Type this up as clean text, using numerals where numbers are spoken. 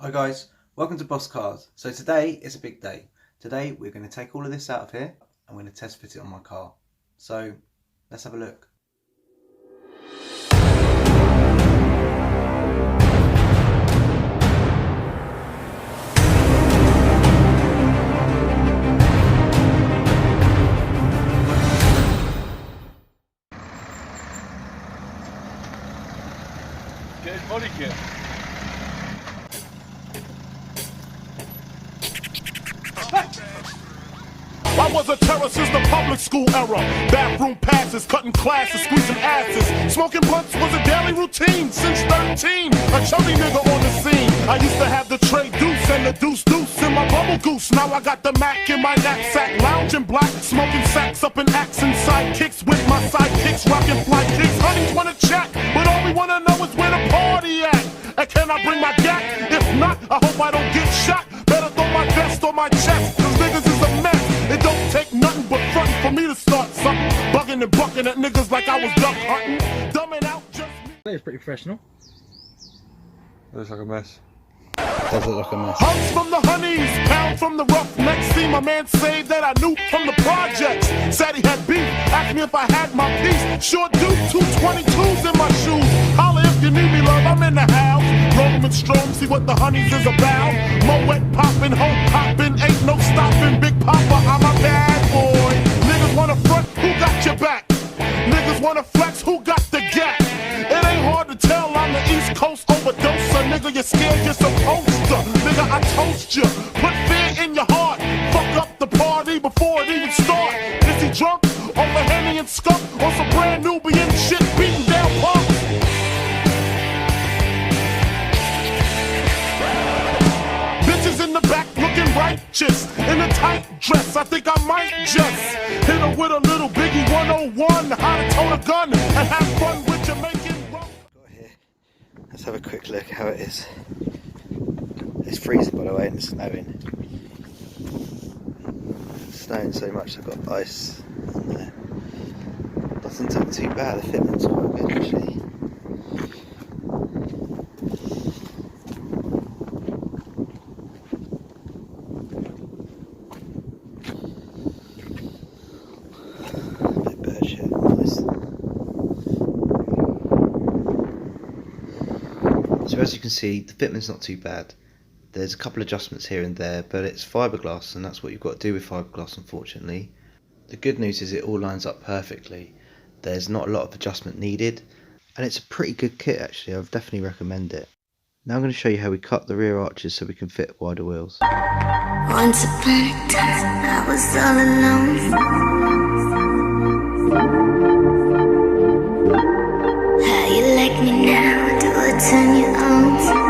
Hi guys, welcome to Boss Cars. So today is a big day. Today we're going to take all of this out of here and we're going to test fit it on my car. So let's have a look. Get his Bodykit. I was a terror since the public school era. Bathroom passes, cutting classes, squeezing asses. Smoking blunts was a daily routine since 13. A chubby nigga on the scene. I used to have the tray deuce and the deuce in my bubble goose. Now I got the Mac in my knapsack, lounging black, smoking sacks up in axe and sidekicks with my sidekicks, rocking fly kicks. Honeys wanna chat, but all we wanna know is where the party at. And can I bring my gat? If not, I hope I don't get shot. Better throw my vest on my chest, cause niggas is a mess. It don't take nothing but frontin' for me to start something. Bugging and bucking at niggas like I was duck hunting. Dumbing out just me. It's pretty professional. Looks like a mess. Does look like a mess. Hugs from the honeys, pound from the rough next. See my man saved that I knew from the projects. Said he had beef, asked me if I had my piece. Sure do, 222s in my shoes. Holla if you need me, love, I'm in the house. Roam and stroam, see what the honeys is about. Moet poppin', hope poppin', ain't no stopping. Big Papa, I'm a bad boy. Niggas wanna front, who got your back? Niggas wanna flex, who got the gap? It ain't hard to tell, I'm the East Coast overdoser. Nigga, you're scared, you're supposed to. Nigga, I toast you. Put fear in your heart. Fuck up the party before it even start. Is he drunk? Over Henny and skunk? Or some brand Nubian shit beating down punk? Bitches in the back looking righteous. In a tight dress, I think I might just hit her with a little Biggie 101. How to tote a gun and have fun with Jamaican rum. Let's have a quick look how it is. It's freezing by the way and it's snowing. It's snowing so much I've got ice on there. Doesn't look too bad, the fitment's quite good actually. A bit bird shit, nice. So as you can see, the fitment's not too bad. There's a couple of adjustments here and there, but it's fiberglass and that's what you've got to do with fiberglass, unfortunately. The good news is it all lines up perfectly. There's not a lot of adjustment needed, and it's a pretty good kit actually. I would definitely recommend it. Now I'm going to show you how we cut the rear arches so we can fit wider wheels. Once upon a time, I was all alone. How you like me now? Do I turn you on?